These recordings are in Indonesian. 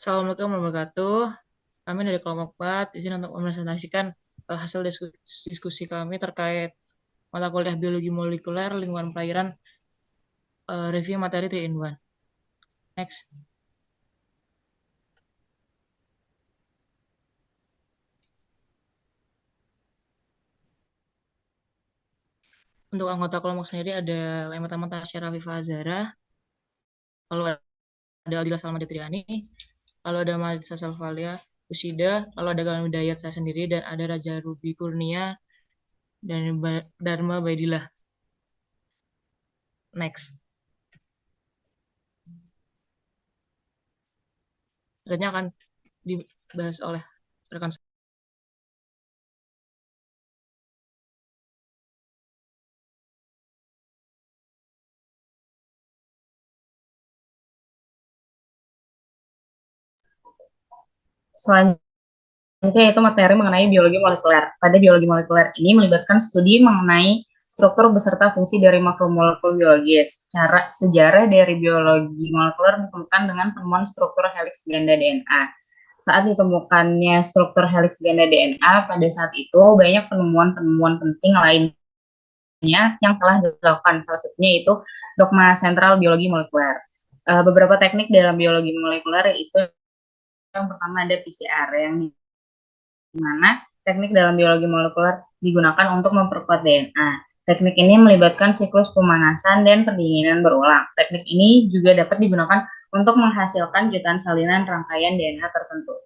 Assalamualaikum warahmatullahi wabarakatuh. Kami dari kelompok 4 izin untuk mempresentasikan hasil diskusi kami terkait mata kuliah biologi molekuler lingkungan perairan review materi 3 in 1. Next. Untuk anggota kelompok sendiri ada yang pertama Tasya Rafifa Azhara, lalu ada Aldila Salma Detriani, lalu ada Marisa Salvalia Usida, lalu ada Galan Hidayat saya sendiri, dan ada Raja Ruby Kurnia dan Dharma Baidillah. Next. Selanjutnya akan dibahas oleh rekan Selanjutnya yaitu materi mengenai biologi molekuler. Pada biologi molekuler ini melibatkan studi mengenai struktur beserta fungsi dari makromolekul biologis. Sejarah dari biologi molekuler ditemukan dengan penemuan struktur helix ganda DNA. Saat ditemukannya struktur helix ganda DNA, pada saat itu banyak penemuan-penemuan penting lainnya yang telah dilakukan. Salah satunya itu dogma sentral biologi molekuler. Beberapa teknik dalam biologi molekuler itu yang pertama ada PCR, yang dimana teknik dalam biologi molekuler digunakan untuk memperkuat DNA. Teknik ini melibatkan siklus pemanasan dan pendinginan berulang. Teknik ini juga dapat digunakan untuk menghasilkan jutaan salinan rangkaian DNA tertentu.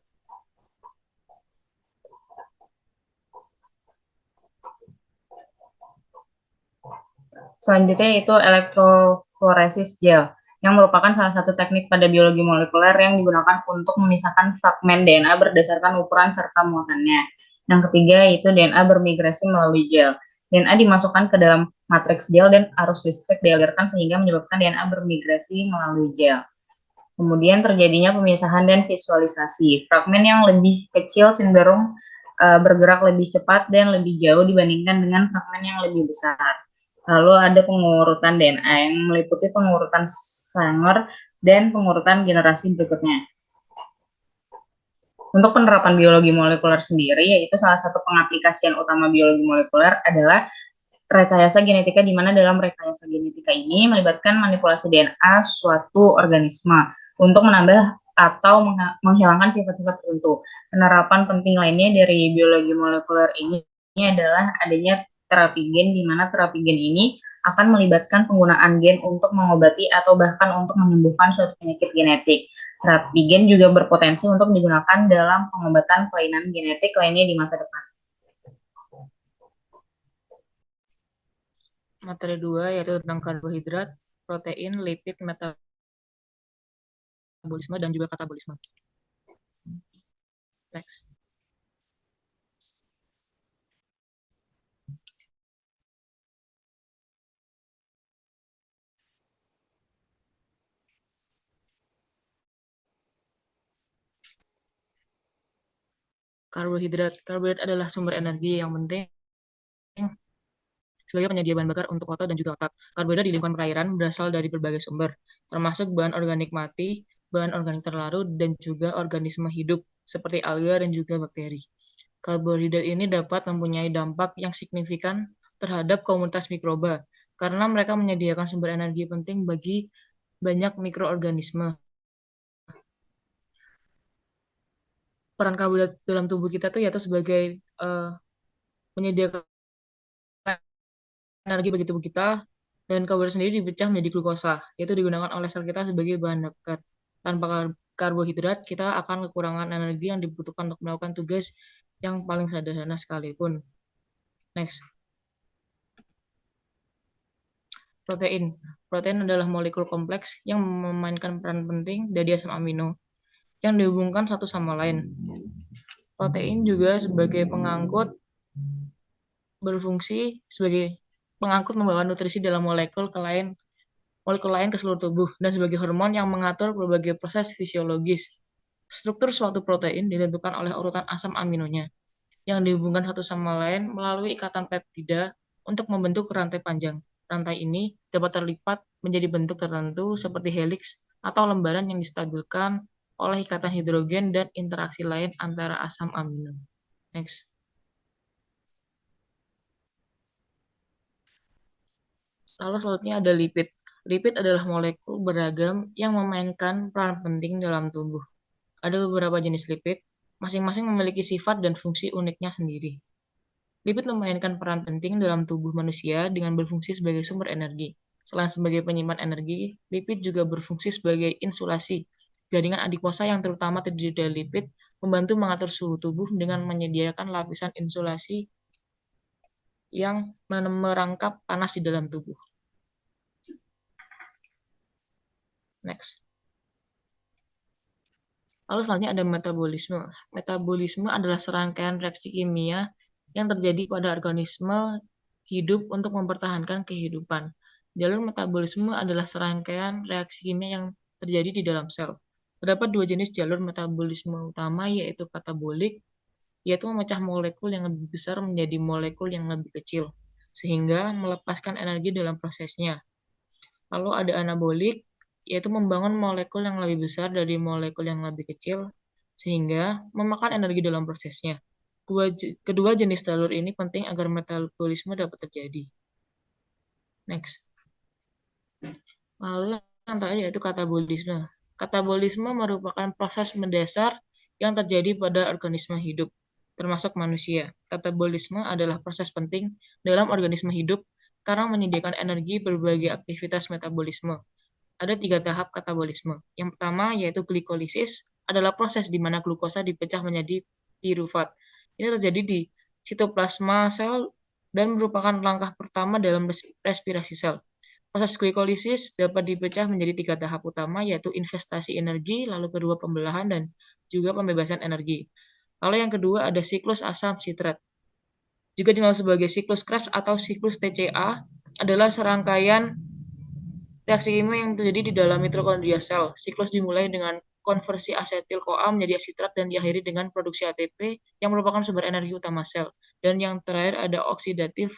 Selanjutnya itu elektroforesis gel, yang merupakan salah satu teknik pada biologi molekuler yang digunakan untuk memisahkan fragmen DNA berdasarkan ukuran serta muatannya. Yang ketiga yaitu DNA bermigrasi melalui gel. DNA dimasukkan ke dalam matriks gel dan arus listrik dialirkan sehingga menyebabkan DNA bermigrasi melalui gel. Kemudian terjadinya pemisahan dan visualisasi. Fragmen yang lebih kecil cenderung bergerak lebih cepat dan lebih jauh dibandingkan dengan fragmen yang lebih besar. Lalu ada pengurutan DNA yang meliputi pengurutan Sanger dan pengurutan generasi berikutnya. Untuk penerapan biologi molekuler sendiri, yaitu salah satu pengaplikasian utama biologi molekuler adalah rekayasa genetika, di mana dalam rekayasa genetika ini melibatkan manipulasi DNA suatu organisme untuk menambah atau menghilangkan sifat-sifat tertentu. Penerapan penting lainnya dari biologi molekuler ini adalah adanya terapi gen, di mana terapi gen ini akan melibatkan penggunaan gen untuk mengobati atau bahkan untuk menyembuhkan suatu penyakit genetik. Terapi gen juga berpotensi untuk digunakan dalam pengobatan kelainan genetik lainnya di masa depan. Materi 2 yaitu tentang karbohidrat, protein, lipid, metabolisme, dan juga katabolisme. Next. Karbohidrat adalah sumber energi yang penting sebagai penyedia bahan bakar untuk otot dan juga otak. Karbohidrat di lingkungan perairan berasal dari berbagai sumber, termasuk bahan organik mati, bahan organik terlarut, dan juga organisme hidup seperti alga dan juga bakteri. Karbohidrat ini dapat mempunyai dampak yang signifikan terhadap komunitas mikroba karena mereka menyediakan sumber energi penting bagi banyak mikroorganisme. Peran karbohidrat dalam tubuh kita tuh yaitu sebagai menyediakan energi bagi tubuh kita, dan karbohidrat sendiri dipecah menjadi glukosa, yaitu digunakan oleh sel kita sebagai bahan bakar. Tanpa karbohidrat, kita akan kekurangan energi yang dibutuhkan untuk melakukan tugas yang paling sederhana sekalipun. Next. Protein adalah molekul kompleks yang memainkan peran penting dari asam amino yang dihubungkan satu sama lain. Protein juga sebagai pengangkut berfungsi sebagai pengangkut membawa nutrisi dalam molekul lain ke seluruh tubuh dan sebagai hormon yang mengatur berbagai proses fisiologis. Struktur suatu protein ditentukan oleh urutan asam aminonya yang dihubungkan satu sama lain melalui ikatan peptida untuk membentuk rantai panjang. Rantai ini dapat terlipat menjadi bentuk tertentu seperti helix atau lembaran yang distabilkan oleh ikatan hidrogen dan interaksi lain antara asam amino. Next. Lalu selanjutnya ada lipid. Lipid adalah molekul beragam yang memainkan peran penting dalam tubuh. Ada beberapa jenis lipid, masing-masing memiliki sifat dan fungsi uniknya sendiri. Lipid memainkan peran penting dalam tubuh manusia dengan berfungsi sebagai sumber energi. Selain sebagai penyimpan energi, lipid juga berfungsi sebagai insulasi. Jaringan adipasa yang terutama terdiri dari lipid membantu mengatur suhu tubuh dengan menyediakan lapisan insulasi yang merangkap panas di dalam tubuh. Next. Lalu selanjutnya ada metabolisme. Metabolisme adalah serangkaian reaksi kimia yang terjadi pada organisme hidup untuk mempertahankan kehidupan. Jalur metabolisme adalah serangkaian reaksi kimia yang terjadi di dalam sel. Terdapat dua jenis jalur metabolisme utama, yaitu katabolik, yaitu memecah molekul yang lebih besar menjadi molekul yang lebih kecil, sehingga melepaskan energi dalam prosesnya. Lalu ada anabolik, yaitu membangun molekul yang lebih besar dari molekul yang lebih kecil, sehingga memakan energi dalam prosesnya. Kedua jenis jalur ini penting agar metabolisme dapat terjadi. Next. Lalu yang terakhir yaitu katabolisme. Katabolisme merupakan proses mendasar yang terjadi pada organisme hidup, termasuk manusia. Katabolisme adalah proses penting dalam organisme hidup karena menyediakan energi berbagai aktivitas metabolisme. Ada 3 tahap katabolisme. Yang pertama yaitu glikolisis, adalah proses di mana glukosa dipecah menjadi pirufat. Ini terjadi di sitoplasma sel dan merupakan langkah pertama dalam respirasi sel. Proses glikolisis dapat dipecah menjadi 3 tahap utama, yaitu investasi energi, lalu kedua pembelahan, dan juga pembebasan energi. Lalu yang kedua ada siklus asam sitrat. Juga dikenal sebagai siklus Krebs atau siklus TCA, adalah serangkaian reaksi kimia yang terjadi di dalam mitokondria sel. Siklus dimulai dengan konversi asetil-CoA menjadi asitrat dan diakhiri dengan produksi ATP yang merupakan sumber energi utama sel. Dan yang terakhir ada oksidatif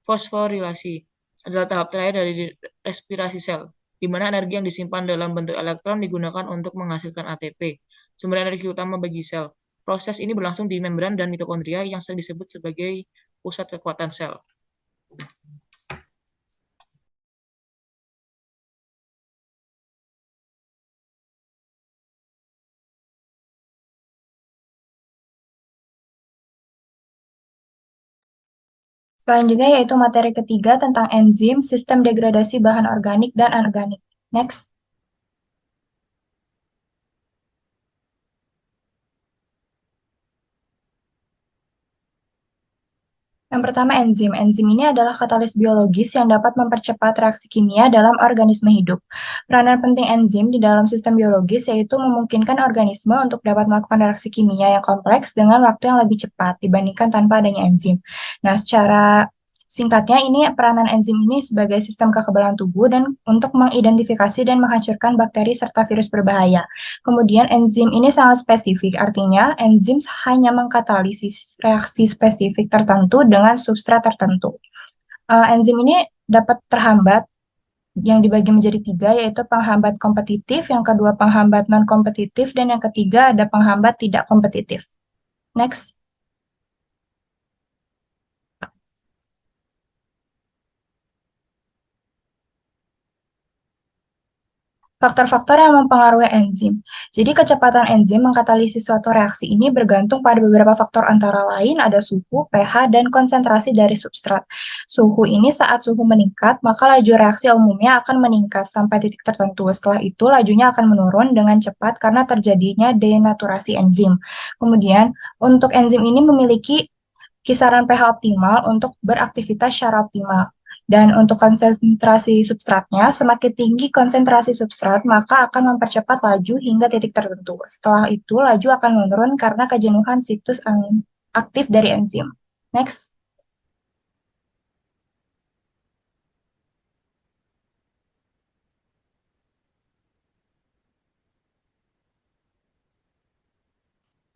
fosforilasi. Adalah tahap terakhir dari respirasi sel, di mana energi yang disimpan dalam bentuk elektron digunakan untuk menghasilkan ATP, sumber energi utama bagi sel. Proses ini berlangsung di membran dan mitokondria yang sering disebut sebagai pusat kekuatan sel. Selanjutnya yaitu materi ketiga tentang enzim, sistem degradasi bahan organik dan anorganik. Next. Yang pertama enzim. Enzim ini adalah katalis biologis yang dapat mempercepat reaksi kimia dalam organisme hidup. Peranan penting enzim di dalam sistem biologis yaitu memungkinkan organisme untuk dapat melakukan reaksi kimia yang kompleks dengan waktu yang lebih cepat dibandingkan tanpa adanya enzim. Nah, secara singkatnya, ini peranan enzim ini sebagai sistem kekebalan tubuh dan untuk mengidentifikasi dan menghancurkan bakteri serta virus berbahaya. Kemudian enzim ini sangat spesifik, artinya enzim hanya mengkatalisis reaksi spesifik tertentu dengan substrat tertentu. Enzim ini dapat terhambat yang dibagi menjadi 3, yaitu penghambat kompetitif, yang kedua penghambat non-kompetitif, dan yang ketiga ada penghambat tidak kompetitif. Next. Faktor-faktor yang mempengaruhi enzim. Jadi kecepatan enzim mengkatalisis suatu reaksi ini bergantung pada beberapa faktor antara lain ada suhu, pH, dan konsentrasi dari substrat. Suhu ini saat suhu meningkat, maka laju reaksi umumnya akan meningkat sampai titik tertentu. Setelah itu lajunya akan menurun dengan cepat karena terjadinya denaturasi enzim. Kemudian untuk enzim ini memiliki kisaran pH optimal untuk beraktivitas secara optimal. Dan untuk konsentrasi substratnya, semakin tinggi konsentrasi substrat, maka akan mempercepat laju hingga titik tertentu. Setelah itu, laju akan menurun karena kejenuhan situs aktif dari enzim. Next.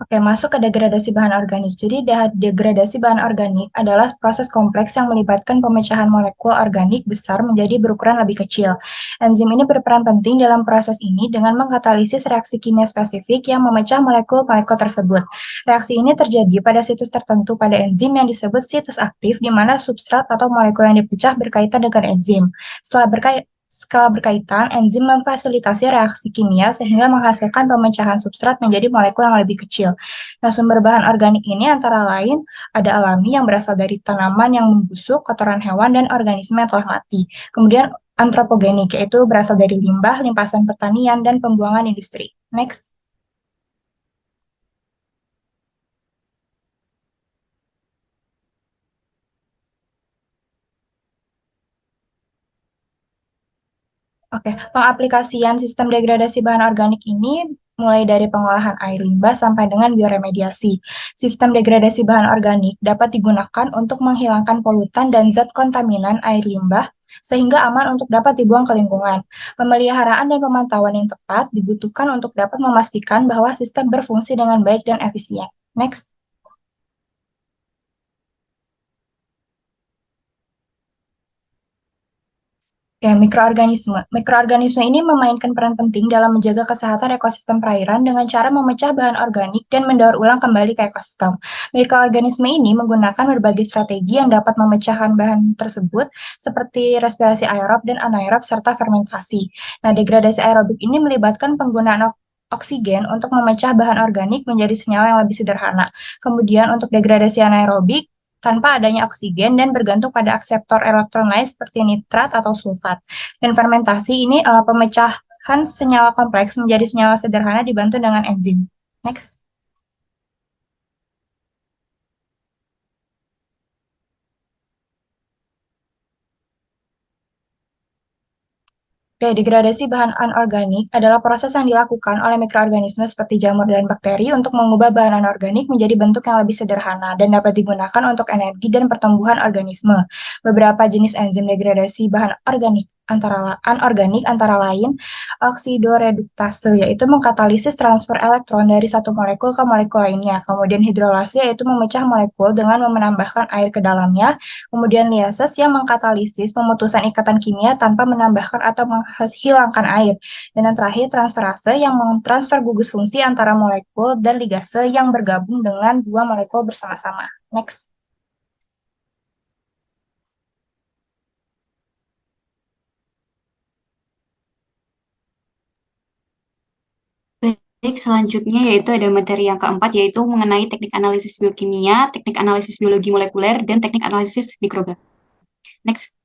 Oke, masuk ke degradasi bahan organik. Jadi, degradasi bahan organik adalah proses kompleks yang melibatkan pemecahan molekul organik besar menjadi berukuran lebih kecil. Enzim ini berperan penting dalam proses ini dengan mengkatalisis reaksi kimia spesifik yang memecah molekul-molekul tersebut. Reaksi ini terjadi pada situs tertentu pada enzim yang disebut situs aktif, di mana substrat atau molekul yang dipecah berkaitan dengan enzim. Skala berkaitan, enzim memfasilitasi reaksi kimia sehingga menghasilkan pemecahan substrat menjadi molekul yang lebih kecil. Nah, sumber bahan organik ini antara lain ada alami yang berasal dari tanaman yang membusuk, kotoran hewan, dan organisme yang telah mati. Kemudian antropogenik, yaitu berasal dari limbah, limpasan pertanian, dan pembuangan industri. Next. Oke, pengaplikasian sistem degradasi bahan organik ini mulai dari pengolahan air limbah sampai dengan bioremediasi. Sistem degradasi bahan organik dapat digunakan untuk menghilangkan polutan dan zat kontaminan air limbah sehingga aman untuk dapat dibuang ke lingkungan. Pemeliharaan dan pemantauan yang tepat dibutuhkan untuk dapat memastikan bahwa sistem berfungsi dengan baik dan efisien. Next. Ya, mikroorganisme. Mikroorganisme ini memainkan peran penting dalam menjaga kesehatan ekosistem perairan dengan cara memecah bahan organik dan mendaur ulang kembali ke ekosistem. Mikroorganisme ini menggunakan berbagai strategi yang dapat memecahkan bahan tersebut, seperti respirasi aerob dan anaerob serta fermentasi. Nah, degradasi aerobik ini melibatkan penggunaan oksigen untuk memecah bahan organik menjadi senyawa yang lebih sederhana. Kemudian untuk degradasi anaerobik, tanpa adanya oksigen dan bergantung pada akseptor elektron lain seperti nitrat atau sulfat. Dan fermentasi ini pemecahan senyawa kompleks menjadi senyawa sederhana dibantu dengan enzim. Next. Degradasi bahan anorganik adalah proses yang dilakukan oleh mikroorganisme seperti jamur dan bakteri untuk mengubah bahan anorganik menjadi bentuk yang lebih sederhana dan dapat digunakan untuk energi dan pertumbuhan organisme. Beberapa jenis enzim degradasi bahan anorganik antara lain oksidoreduktase, yaitu mengkatalisis transfer elektron dari satu molekul ke molekul lainnya. Kemudian hidrolase, yaitu memecah molekul dengan menambahkan air ke dalamnya. Kemudian liases yang mengkatalisis pemutusan ikatan kimia tanpa menambahkan atau menghilangkan air. Dan yang terakhir transferase yang mentransfer gugus fungsi antara molekul dan ligase yang bergabung dengan dua molekul bersama-sama. Next. Baik, selanjutnya yaitu ada materi yang keempat, yaitu mengenai teknik analisis biokimia, teknik analisis biologi molekuler, dan teknik analisis mikroba. Next.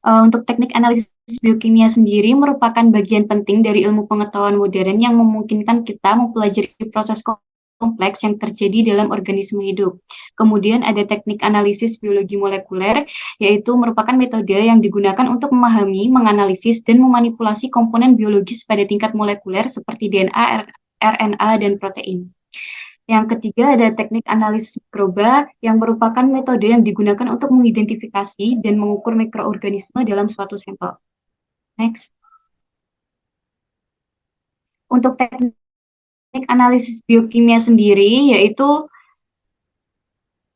Untuk teknik analisis biokimia sendiri merupakan bagian penting dari ilmu pengetahuan modern yang memungkinkan kita mempelajari proses kompleks yang terjadi dalam organisme hidup. Kemudian ada teknik analisis biologi molekuler, yaitu merupakan metode yang digunakan untuk memahami, menganalisis, dan memanipulasi komponen biologis pada tingkat molekuler seperti DNA, RNA, dan protein. Yang ketiga ada teknik analisis mikroba yang merupakan metode yang digunakan untuk mengidentifikasi dan mengukur mikroorganisme dalam suatu sampel. Next. Untuk teknik analisis biokimia sendiri yaitu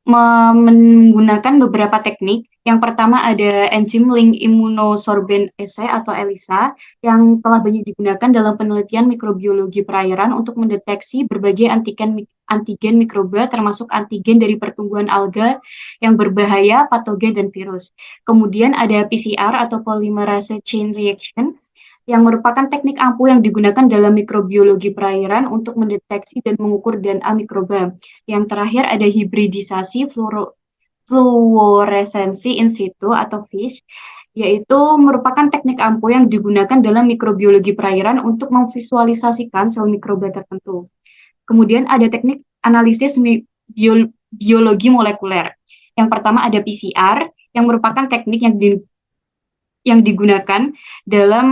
menggunakan beberapa teknik. Yang pertama ada enzim link immunosorbent assay atau ELISA yang telah banyak digunakan dalam penelitian mikrobiologi perairan untuk mendeteksi berbagai antigen mikroba termasuk antigen dari pertumbuhan alga yang berbahaya, patogen, dan virus. Kemudian ada PCR atau polymerase chain reaction yang merupakan teknik ampuh yang digunakan dalam mikrobiologi perairan untuk mendeteksi dan mengukur DNA mikroba. Yang terakhir ada hibridisasi fluoresensi in situ atau FISH, yaitu merupakan teknik ampuh yang digunakan dalam mikrobiologi perairan untuk memvisualisasikan sel mikroba tertentu. Kemudian ada teknik analisis biologi molekuler. Yang pertama ada PCR, yang merupakan teknik yang digunakan dalam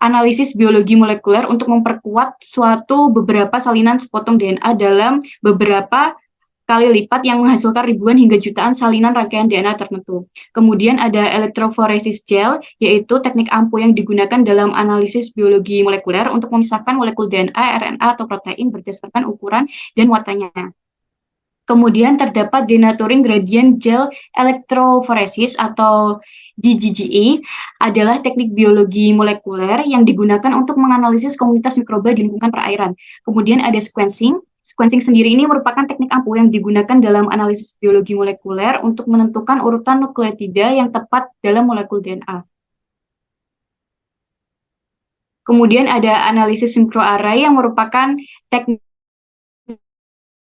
analisis biologi molekuler untuk memperkuat beberapa salinan sepotong DNA dalam beberapa kali lipat yang menghasilkan ribuan hingga jutaan salinan rangkaian DNA tertentu. Kemudian ada electrophoresis gel, yaitu teknik ampuh yang digunakan dalam analisis biologi molekuler untuk memisahkan molekul DNA, RNA, atau protein berdasarkan ukuran dan muatannya. Kemudian terdapat denaturing gradient gel electrophoresis atau DGGE adalah teknik biologi molekuler yang digunakan untuk menganalisis komunitas mikroba di lingkungan perairan. Kemudian ada sequencing. Sequencing sendiri ini merupakan teknik ampuh yang digunakan dalam analisis biologi molekuler untuk menentukan urutan nukleotida yang tepat dalam molekul DNA. Kemudian ada analisis microarray yang merupakan teknik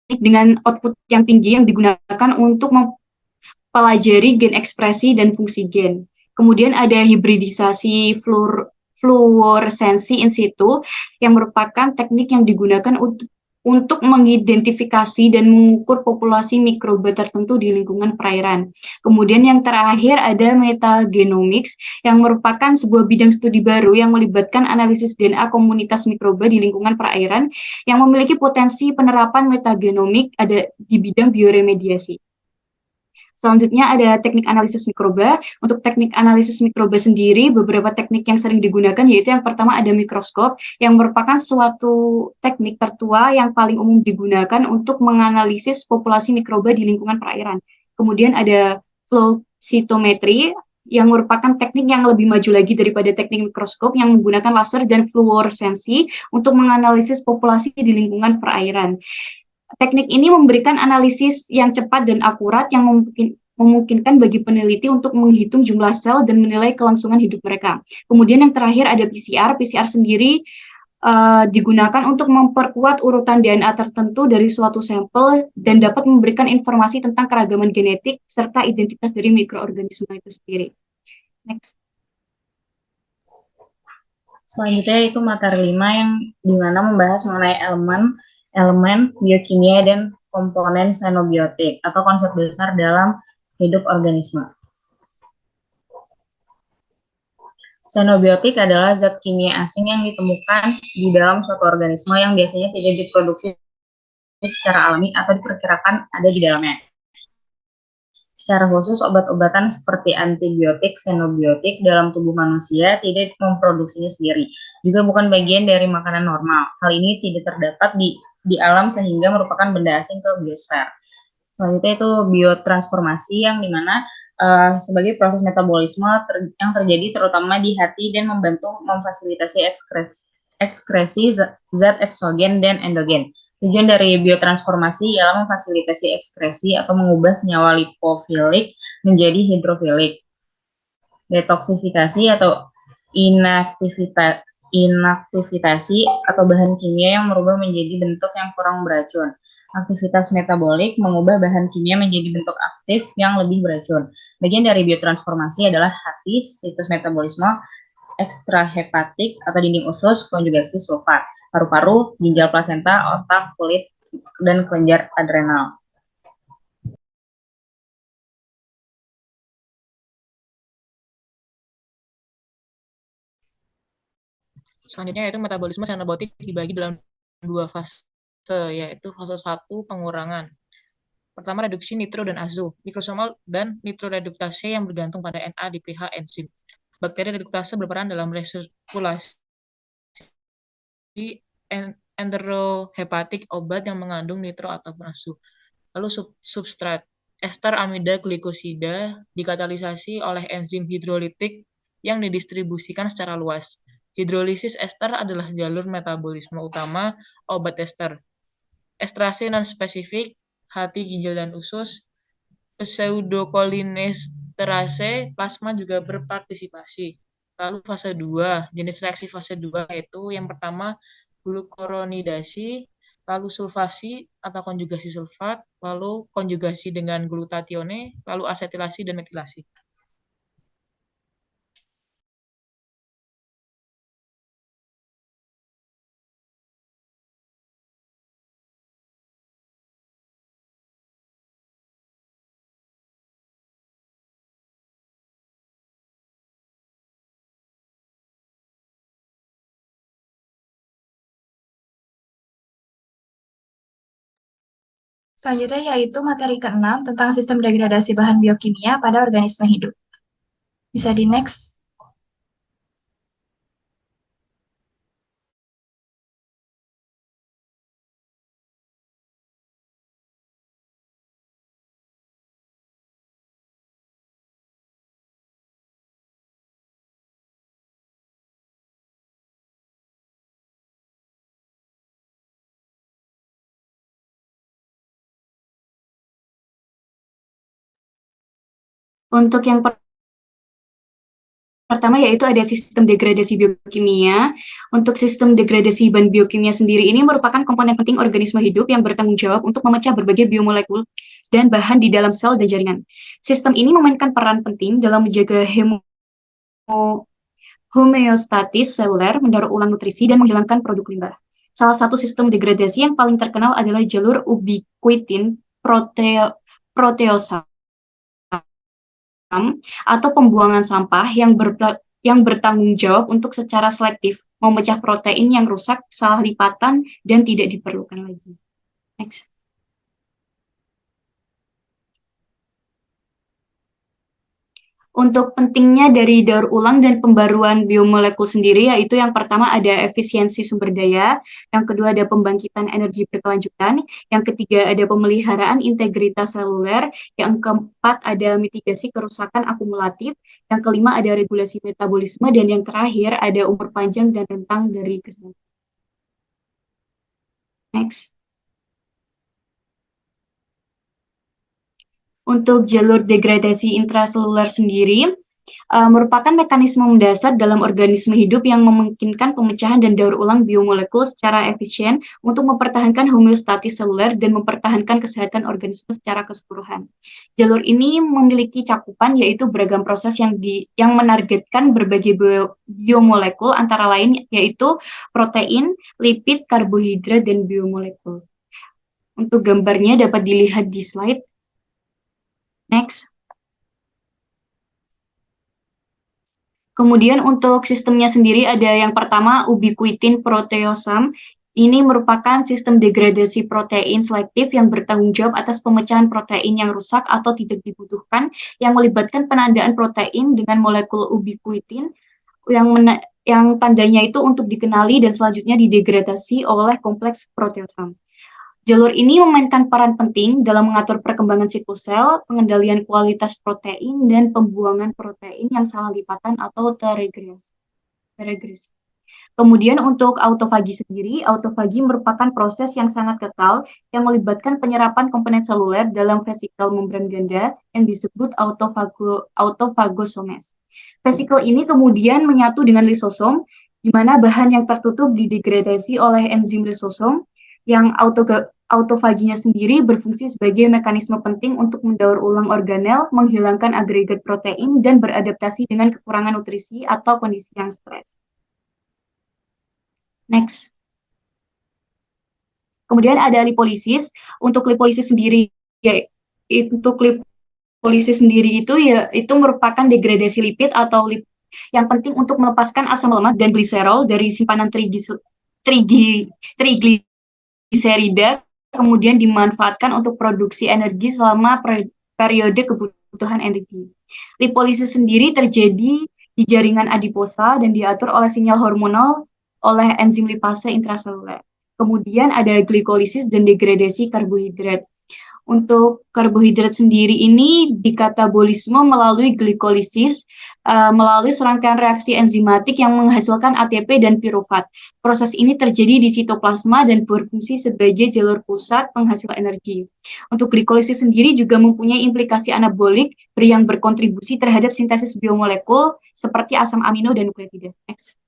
dengan output yang tinggi yang digunakan untuk mempelajari gen ekspresi dan fungsi gen. Kemudian ada hibridisasi fluoresensi in situ yang merupakan teknik yang digunakan untuk mengidentifikasi dan mengukur populasi mikroba tertentu di lingkungan perairan. Kemudian yang terakhir ada metagenomics yang merupakan sebuah bidang studi baru yang melibatkan analisis DNA komunitas mikroba di lingkungan perairan yang memiliki potensi penerapan metagenomik ada di bidang bioremediasi. Selanjutnya ada teknik analisis mikroba. Untuk teknik analisis mikroba sendiri, beberapa teknik yang sering digunakan yaitu yang pertama ada mikroskop, yang merupakan suatu teknik tertua yang paling umum digunakan untuk menganalisis populasi mikroba di lingkungan perairan. Kemudian ada flow cytometry, yang merupakan teknik yang lebih maju lagi daripada teknik mikroskop yang menggunakan laser dan fluoresensi untuk menganalisis populasi di lingkungan perairan. Teknik ini memberikan analisis yang cepat dan akurat yang memungkinkan bagi peneliti untuk menghitung jumlah sel dan menilai kelangsungan hidup mereka. Kemudian yang terakhir ada PCR. PCR sendiri digunakan untuk memperkuat urutan DNA tertentu dari suatu sampel dan dapat memberikan informasi tentang keragaman genetik serta identitas dari mikroorganisme itu sendiri. Next. Selanjutnya itu materi 5 yang dimana membahas mengenai elemen biokimia dan komponen xenobiotik atau konsep dasar dalam hidup organisme. Xenobiotik adalah zat kimia asing yang ditemukan di dalam suatu organisme yang biasanya tidak diproduksi secara alami atau diperkirakan ada di dalamnya. Secara khusus, obat-obatan seperti antibiotik, xenobiotik dalam tubuh manusia tidak memproduksinya sendiri, juga bukan bagian dari makanan normal. Hal ini tidak terdapat di alam sehingga merupakan benda asing ke biosfer. Selanjutnya itu biotransformasi yang dimana sebagai proses metabolisme yang terjadi terutama di hati dan membantu memfasilitasi ekskresi zat eksogen dan endogen. Tujuan dari biotransformasi ialah memfasilitasi ekskresi atau mengubah senyawa lipofilik menjadi hidrofilik. Detoksifikasi atau inaktivitasi atau bahan kimia yang merubah menjadi bentuk yang kurang beracun. Aktivitas metabolik mengubah bahan kimia menjadi bentuk aktif yang lebih beracun. Bagian dari biotransformasi adalah hati, situs metabolisme, ekstrahepatik atau dinding usus, konjugasi sulfat, paru-paru, ginjal plasenta, otak, kulit, dan kelenjar adrenal. Selanjutnya yaitu metabolisme xenobiotik dibagi dalam 2 fase, yaitu fase 1 pengurangan. Pertama reduksi nitro dan azo, mikrosomal dan nitroreduktase yang bergantung pada NADPH enzim. Bakteri reduktase berperan dalam resirkulasi enterohepatik obat yang mengandung nitro ataupun azo. Lalu substrat ester amida glikosida dikatalisasi oleh enzim hidrolitik yang didistribusikan secara luas. Hidrolisis ester adalah jalur metabolisme utama obat ester. Estrase non-spesifik, hati, ginjal, dan usus. Pseudokolinesterase plasma juga berpartisipasi. Lalu fase 2, jenis reaksi fase 2 yaitu yang pertama glukuronidasi, lalu sulfasi atau konjugasi sulfat, lalu konjugasi dengan glutatione, lalu asetilasi dan metilasi. Selanjutnya yaitu materi ke-6 tentang sistem degradasi bahan biokimia pada organisme hidup. Bisa di next. Untuk yang pertama yaitu ada sistem degradasi biokimia. Untuk sistem degradasi bahan biokimia sendiri ini merupakan komponen penting organisme hidup yang bertanggung jawab untuk memecah berbagai biomolekul dan bahan di dalam sel dan jaringan. Sistem ini memainkan peran penting dalam menjaga homeostatis seluler, mendaur ulang nutrisi, dan menghilangkan produk limbah. Salah satu sistem degradasi yang paling terkenal adalah jalur ubiquitin proteosa atau pembuangan sampah yang bertanggung jawab untuk secara selektif memecah protein yang rusak, salah lipatan, dan tidak diperlukan lagi. Next. Untuk pentingnya dari daur ulang dan pembaruan biomolekul sendiri, yaitu yang pertama ada efisiensi sumber daya, yang kedua ada pembangkitan energi berkelanjutan, yang ketiga ada pemeliharaan integritas seluler, yang keempat ada mitigasi kerusakan akumulatif, yang kelima ada regulasi metabolisme, dan yang terakhir ada umur panjang dan rentang dari kesehatan. Next. Untuk jalur degradasi intraseluler sendiri, merupakan mekanisme mendasar dalam organisme hidup yang memungkinkan pemecahan dan daur ulang biomolekul secara efisien untuk mempertahankan homeostatis seluler dan mempertahankan kesehatan organisme secara keseluruhan. Jalur ini memiliki cakupan yaitu beragam proses yang menargetkan berbagai biomolekul antara lain yaitu protein, lipid, karbohidrat, dan biomolekul. Untuk gambarnya dapat dilihat di slide. Next. Kemudian untuk sistemnya sendiri ada yang pertama ubiquitin proteosome. Ini merupakan sistem degradasi protein selektif yang bertanggung jawab atas pemecahan protein yang rusak atau tidak dibutuhkan yang melibatkan penandaan protein dengan molekul ubiquitin yang tandanya itu untuk dikenali dan selanjutnya didegradasi oleh kompleks proteosome. Jalur ini memainkan peran penting dalam mengatur perkembangan siklus sel, pengendalian kualitas protein, dan pembuangan protein yang salah lipatan atau terregresi. Kemudian untuk autofagi sendiri, autofagi merupakan proses yang sangat ketal yang melibatkan penyerapan komponen seluler dalam vesikel membran ganda yang disebut autofagosomes. Vesikel ini kemudian menyatu dengan lisosom, di mana bahan yang tertutup didegradasi oleh enzim lisosom yang autofaginya sendiri berfungsi sebagai mekanisme penting untuk mendaur ulang organel, menghilangkan agregat protein, dan beradaptasi dengan kekurangan nutrisi atau kondisi yang stres. Next. Kemudian ada lipolisis. Untuk lipolisis sendiri, itu merupakan degradasi lipid atau yang penting untuk melepaskan asam lemak dan gliserol dari simpanan trigliserida, kemudian dimanfaatkan untuk produksi energi selama periode kebutuhan energi. Lipolisis sendiri terjadi di jaringan adiposa dan diatur oleh sinyal hormonal oleh enzim lipase intraseluler. Kemudian ada glikolisis dan degradasi karbohidrat. Untuk karbohidrat sendiri ini dikatabolisme melalui glikolisis, melalui serangkaian reaksi enzimatik yang menghasilkan ATP dan pirufat. Proses ini terjadi di sitoplasma dan berfungsi sebagai jalur pusat penghasil energi. Untuk glikolisis sendiri juga mempunyai implikasi anabolik yang berkontribusi terhadap sintesis biomolekul seperti asam amino dan nukleotida. Next.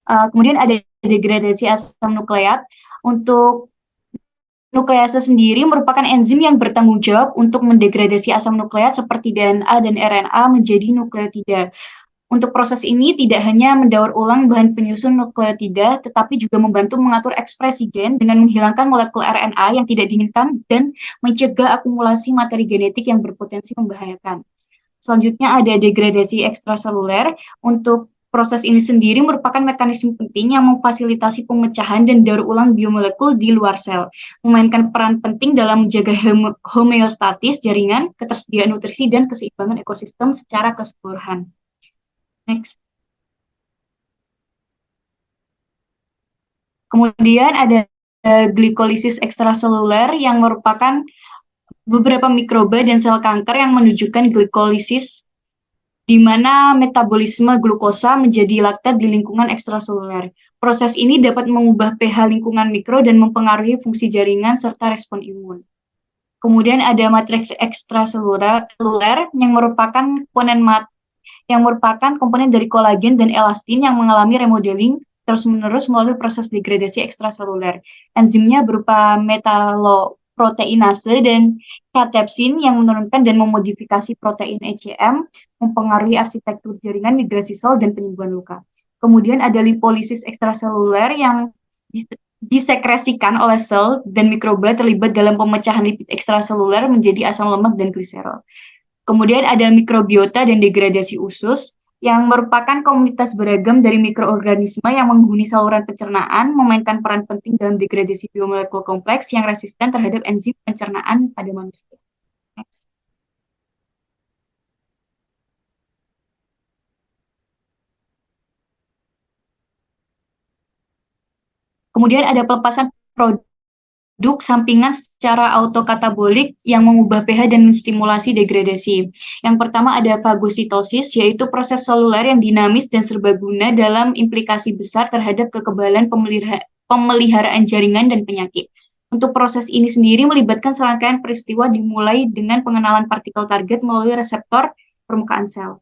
Kemudian ada degradasi asam nukleat. Untuk nuklease sendiri merupakan enzim yang bertanggung jawab untuk mendegradasi asam nukleat seperti DNA dan RNA menjadi nukleotida. Untuk proses ini tidak hanya mendaur ulang bahan penyusun nukleotida, tetapi juga membantu mengatur ekspresi gen dengan menghilangkan molekul RNA yang tidak diinginkan dan mencegah akumulasi materi genetik yang berpotensi membahayakan. Selanjutnya ada degradasi ekstraseluler. Untuk Proses ini sendiri merupakan mekanisme penting yang memfasilitasi pemecahan dan daur ulang biomolekul di luar sel, memainkan peran penting dalam menjaga homeostatis jaringan, ketersediaan nutrisi, dan keseimbangan ekosistem secara keseluruhan. Next. Kemudian ada glikolisis ekstraseluler yang merupakan beberapa mikroba dan sel kanker yang menunjukkan glikolisis di mana metabolisme glukosa menjadi laktat di lingkungan ekstraseluler. Proses ini dapat mengubah pH lingkungan mikro dan mempengaruhi fungsi jaringan serta respon imun. Kemudian ada matriks ekstraseluler yang merupakan komponen dari kolagen dan elastin yang mengalami remodeling terus-menerus melalui proses degradasi ekstraseluler. Enzimnya berupa metaloproteinase dan katepsin yang menurunkan dan memodifikasi protein ECM, mempengaruhi arsitektur jaringan migrasi sel dan penyembuhan luka. Kemudian ada lipolisis ekstraseluler yang disekresikan oleh sel dan mikroba terlibat dalam pemecahan lipid ekstraseluler menjadi asam lemak dan gliserol. Kemudian ada mikrobiota dan degradasi usus yang merupakan komunitas beragam dari mikroorganisme yang menghuni saluran pencernaan, memainkan peran penting dalam degradasi biomolekul kompleks yang resisten terhadap enzim pencernaan pada manusia. Next. Kemudian ada pelepasan produk sampingan secara autokatabolik yang mengubah pH dan menstimulasi degradasi. Yang pertama ada fagositosis, yaitu proses seluler yang dinamis dan serbaguna dalam implikasi besar terhadap kekebalan pemeliharaan jaringan dan penyakit. Untuk proses ini sendiri melibatkan serangkaian peristiwa dimulai dengan pengenalan partikel target melalui reseptor permukaan sel.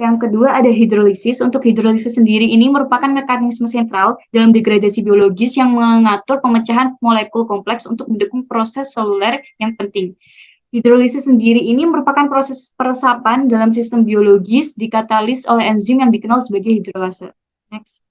Yang kedua ada hidrolisis. Untuk hidrolisis sendiri ini merupakan mekanisme sentral dalam degradasi biologis yang mengatur pemecahan molekul kompleks untuk mendukung proses seluler yang penting. Hidrolisis sendiri ini merupakan proses peresapan dalam sistem biologis dikatalis oleh enzim yang dikenal sebagai hidrolase. Next.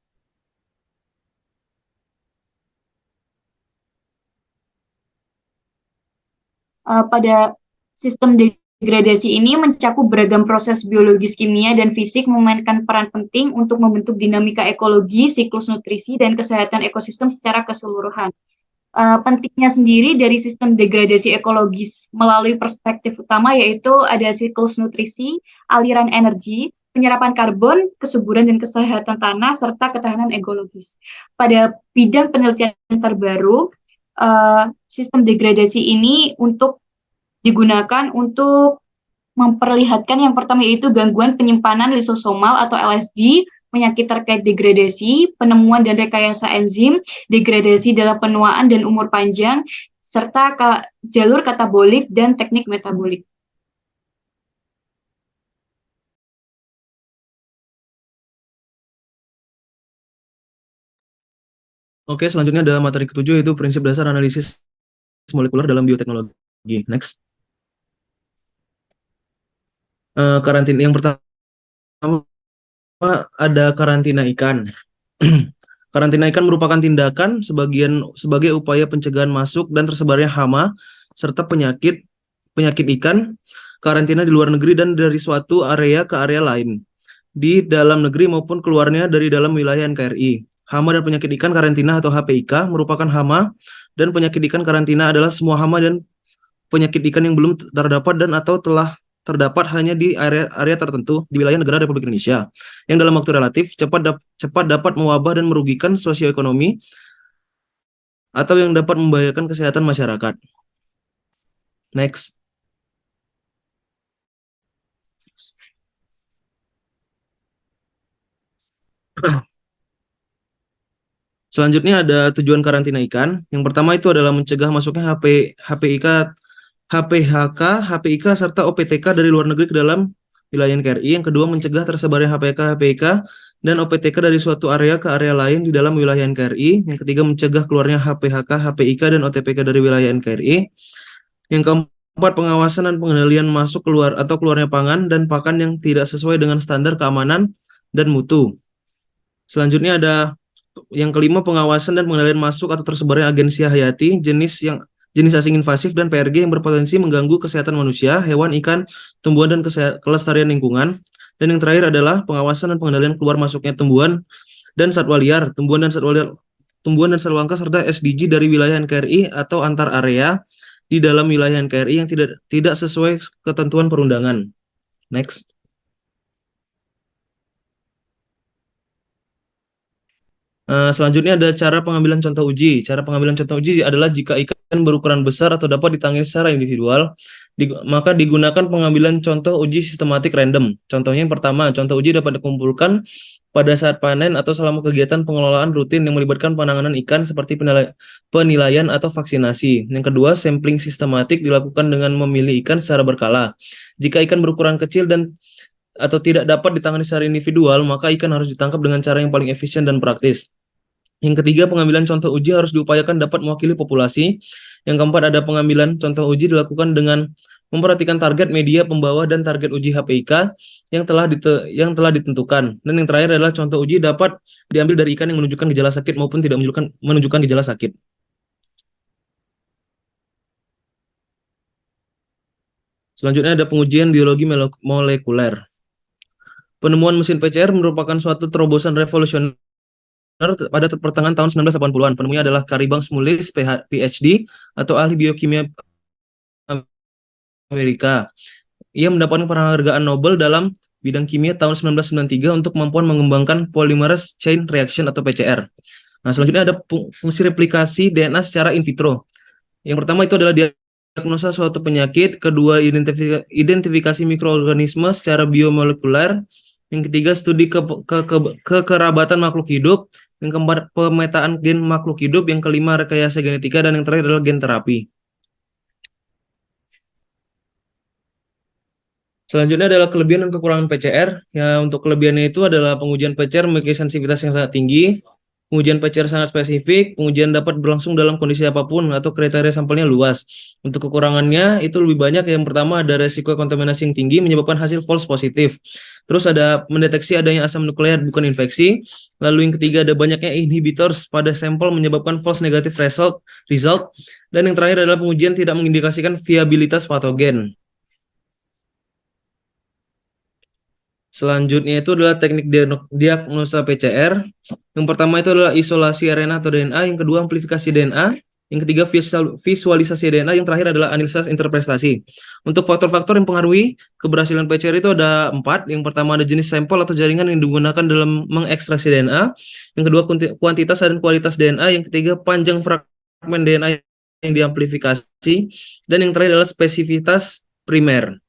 Pada sistem degradasi ini mencakup beragam proses biologis, kimia, dan fisik memainkan peran penting untuk membentuk dinamika ekologi, siklus nutrisi, dan kesehatan ekosistem secara keseluruhan. Pentingnya sendiri dari sistem degradasi ekologis melalui perspektif utama yaitu ada siklus nutrisi, aliran energi, penyerapan karbon, kesuburan dan kesehatan tanah, serta ketahanan ekologis. Pada bidang penelitian terbaru, sistem degradasi ini digunakan untuk memperlihatkan yang pertama yaitu gangguan penyimpanan lisosomal atau LSD, penyakit terkait degradasi, penemuan dan rekayasa enzim, degradasi dalam penuaan dan umur panjang, serta jalur katabolik dan teknik metabolik. Oke, selanjutnya ada materi ke-7 yaitu prinsip dasar analisis molekuler dalam bioteknologi. Next. Karantina yang pertama ada karantina ikan. Karantina ikan merupakan tindakan sebagai upaya pencegahan masuk dan tersebarnya hama serta penyakit ikan karantina di luar negeri dan dari suatu area ke area lain di dalam negeri maupun keluarnya dari dalam wilayah NKRI. Hama dan penyakit ikan karantina atau HPIK merupakan hama dan penyakit ikan karantina adalah semua hama dan penyakit ikan yang belum terdapat dan atau telah terdapat hanya di area tertentu di wilayah negara Republik Indonesia yang dalam waktu relatif cepat dapat mewabah dan merugikan sosioekonomi atau yang dapat membahayakan kesehatan masyarakat. Next. Selanjutnya ada tujuan karantina ikan. Yang pertama itu adalah mencegah masuknya HPIK, HPIK serta OPTK dari luar negeri ke dalam wilayah NKRI. Yang kedua mencegah tersebarnya HPIK dan OPTK dari suatu area ke area lain di dalam wilayah NKRI. Yang ketiga mencegah keluarnya HPIK dan OTPK dari wilayah NKRI. Yang keempat pengawasan dan pengendalian masuk keluar atau keluarnya pangan dan pakan yang tidak sesuai dengan standar keamanan dan mutu. Selanjutnya ada yang kelima pengawasan dan pengendalian masuk atau tersebarnya agensia hayati jenis asing invasif dan PRG yang berpotensi mengganggu kesehatan manusia, hewan, ikan, tumbuhan dan kelestarian lingkungan. Dan yang terakhir adalah pengawasan dan pengendalian keluar masuknya tumbuhan dan satwa liar, tumbuhan dan satwa langka serta SDG dari wilayah NKRI atau antar area di dalam wilayah NKRI yang tidak sesuai ketentuan perundangan. Next. Selanjutnya ada cara pengambilan contoh uji. Cara pengambilan contoh uji adalah jika ikan berukuran besar atau dapat ditangani secara individual, maka digunakan pengambilan contoh uji sistematik random. Contohnya yang pertama, contoh uji dapat dikumpulkan pada saat panen atau selama kegiatan pengelolaan rutin yang melibatkan penanganan ikan seperti penilaian atau vaksinasi. Yang kedua, sampling sistematik dilakukan dengan memilih ikan secara berkala. Jika ikan berukuran kecil atau tidak dapat ditangani secara individual, maka ikan harus ditangkap dengan cara yang paling efisien dan praktis. Yang ketiga, pengambilan contoh uji harus diupayakan dapat mewakili populasi. Yang keempat, ada pengambilan contoh uji dilakukan dengan memperhatikan target media pembawa dan target uji HPIK yang telah ditentukan. Dan yang terakhir adalah contoh uji dapat diambil dari ikan yang menunjukkan gejala sakit maupun tidak menunjukkan gejala sakit. Selanjutnya ada pengujian biologi molekuler. Penemuan mesin PCR merupakan suatu terobosan revolusioner pada pertengahan tahun 1980-an. Penemunya adalah Caribang Smulis, PhD, atau ahli biokimia Amerika. Ia mendapatkan penghargaan Nobel dalam bidang kimia tahun 1993 untuk kemampuan mengembangkan polymerase chain reaction atau PCR. Nah, selanjutnya ada fungsi replikasi DNA secara in vitro. Yang pertama itu adalah diagnosa suatu penyakit, kedua identifikasi mikroorganisme secara biomolekuler, yang ketiga studi kekerabatan makhluk hidup, yang keempat pemetaan gen makhluk hidup, yang kelima rekayasa genetika, dan yang terakhir adalah gen terapi. Selanjutnya adalah kelebihan dan kekurangan PCR. Ya, untuk kelebihannya itu adalah pengujian PCR memiliki sensitivitas yang sangat tinggi, pengujian PCR sangat spesifik, pengujian dapat berlangsung dalam kondisi apapun atau kriteria sampelnya luas. Untuk kekurangannya itu lebih banyak. Yang pertama ada resiko kontaminasi yang tinggi menyebabkan hasil false positif. Terus ada mendeteksi adanya asam nukleat bukan infeksi. Lalu yang ketiga ada banyaknya inhibitors pada sampel menyebabkan false negative result. Dan yang terakhir adalah pengujian tidak mengindikasikan viabilitas patogen. Selanjutnya itu adalah teknik diagnosa PCR. Yang pertama itu adalah isolasi RNA atau DNA, yang kedua amplifikasi DNA, yang ketiga visualisasi DNA, yang terakhir adalah analisis interpretasi. Untuk faktor-faktor yang mempengaruhi keberhasilan PCR itu ada 4. Yang pertama ada jenis sampel atau jaringan yang digunakan dalam mengekstraksi DNA, yang kedua kuantitas dan kualitas DNA, yang ketiga panjang fragmen DNA yang diamplifikasi, dan yang terakhir adalah spesifitas primer.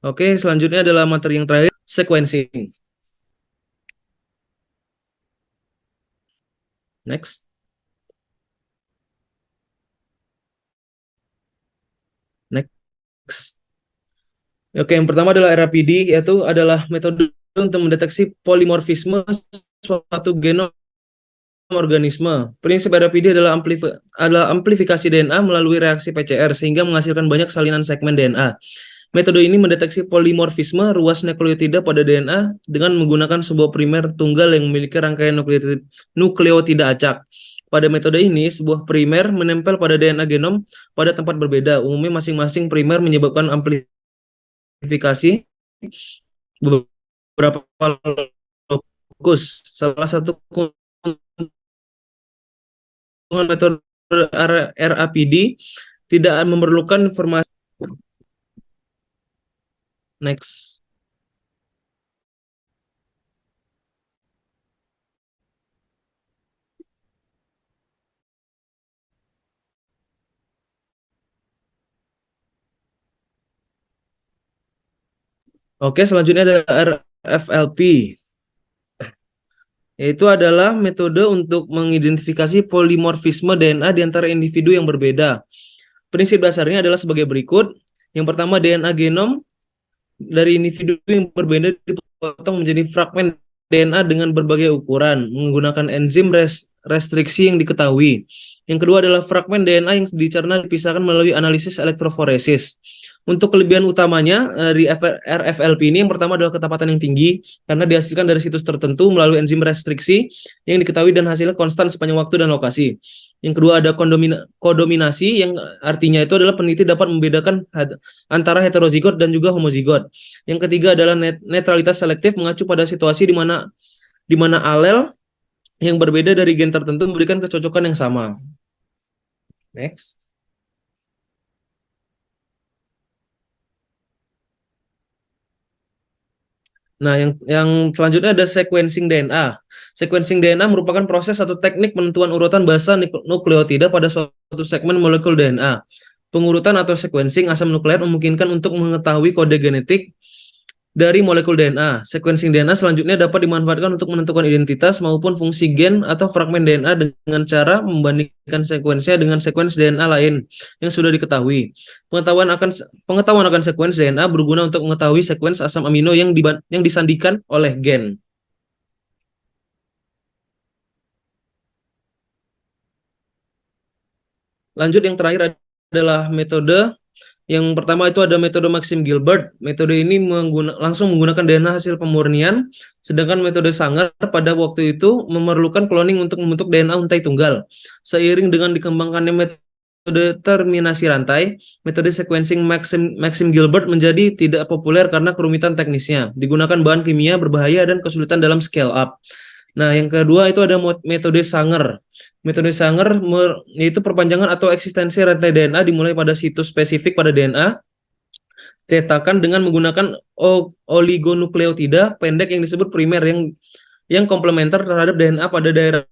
Oke, selanjutnya adalah materi yang terakhir, sequencing. Next. Next. Oke, yang pertama adalah RAPD, yaitu adalah metode untuk mendeteksi polimorfisme suatu genom organisme. Prinsip RAPD adalah amplifikasi DNA melalui reaksi PCR sehingga menghasilkan banyak salinan segmen DNA. Metode ini mendeteksi polimorfisme ruas nukleotida pada DNA dengan menggunakan sebuah primer tunggal yang memiliki rangkaian nukleotida acak. Pada metode ini, sebuah primer menempel pada DNA genom pada tempat berbeda. Umumnya masing-masing primer menyebabkan amplifikasi beberapa lokus. Salah satu keuntungan metode RAPD tidak memerlukan informasi. Next. Oke, selanjutnya ada RFLP. Yaitu adalah metode untuk mengidentifikasi polimorfisme DNA di antara individu yang berbeda. Prinsip dasarnya adalah sebagai berikut. Yang pertama, DNA genom dari individu yang berbeda dipotong menjadi fragmen DNA dengan berbagai ukuran menggunakan enzim restriksi yang diketahui. Yang kedua adalah fragmen DNA yang dicerna dipisahkan melalui analisis elektroforesis. Untuk kelebihan utamanya dari RFLP ini, yang pertama adalah ketepatan yang tinggi karena dihasilkan dari situs tertentu melalui enzim restriksi yang diketahui dan hasilnya konstan sepanjang waktu dan lokasi. Yang kedua ada kodominasi yang artinya itu adalah peneliti dapat membedakan antara heterozigot dan juga homozigot. Yang ketiga adalah netralitas selektif mengacu pada situasi di mana alel yang berbeda dari gen tertentu memberikan kecocokan yang sama. Next. Nah, yang selanjutnya ada sequencing DNA. Sequencing DNA merupakan proses atau teknik penentuan urutan basa nukleotida pada suatu segmen molekul DNA. Pengurutan atau sequencing asam nukleat memungkinkan untuk mengetahui kode genetik dari molekul DNA. Sequencing DNA selanjutnya dapat dimanfaatkan untuk menentukan identitas maupun fungsi gen atau fragmen DNA dengan cara membandingkan sekuensnya dengan sekuens DNA lain yang sudah diketahui. Pengetahuan akan sekuens DNA berguna untuk mengetahui sekuens asam amino yang disandikan oleh gen. Lanjut, yang terakhir adalah metode. Yang pertama itu ada metode Maxim Gilbert. Metode ini langsung menggunakan DNA hasil pemurnian, sedangkan metode Sanger pada waktu itu memerlukan cloning untuk membentuk DNA untai tunggal. Seiring dengan dikembangkannya metode terminasi rantai, metode sequencing Maxim Gilbert menjadi tidak populer karena kerumitan teknisnya, digunakan bahan kimia berbahaya dan kesulitan dalam scale up. Nah, yang kedua itu ada metode Sanger. Metode Sanger yaitu perpanjangan atau eksistensi rantai DNA dimulai pada situs spesifik pada DNA, cetakan dengan menggunakan oligonukleotida pendek yang disebut primer yang komplementer terhadap DNA pada daerah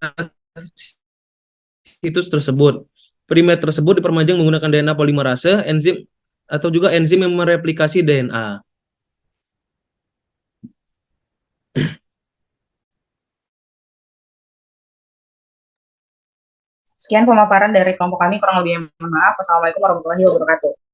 situs tersebut. Primer tersebut diperpanjang menggunakan DNA polimerase, enzim atau juga enzim yang mereplikasi DNA. Sekian pemaparan dari kelompok kami, kurang lebihnya mohon maaf. Wassalamualaikum warahmatullahi wabarakatuh.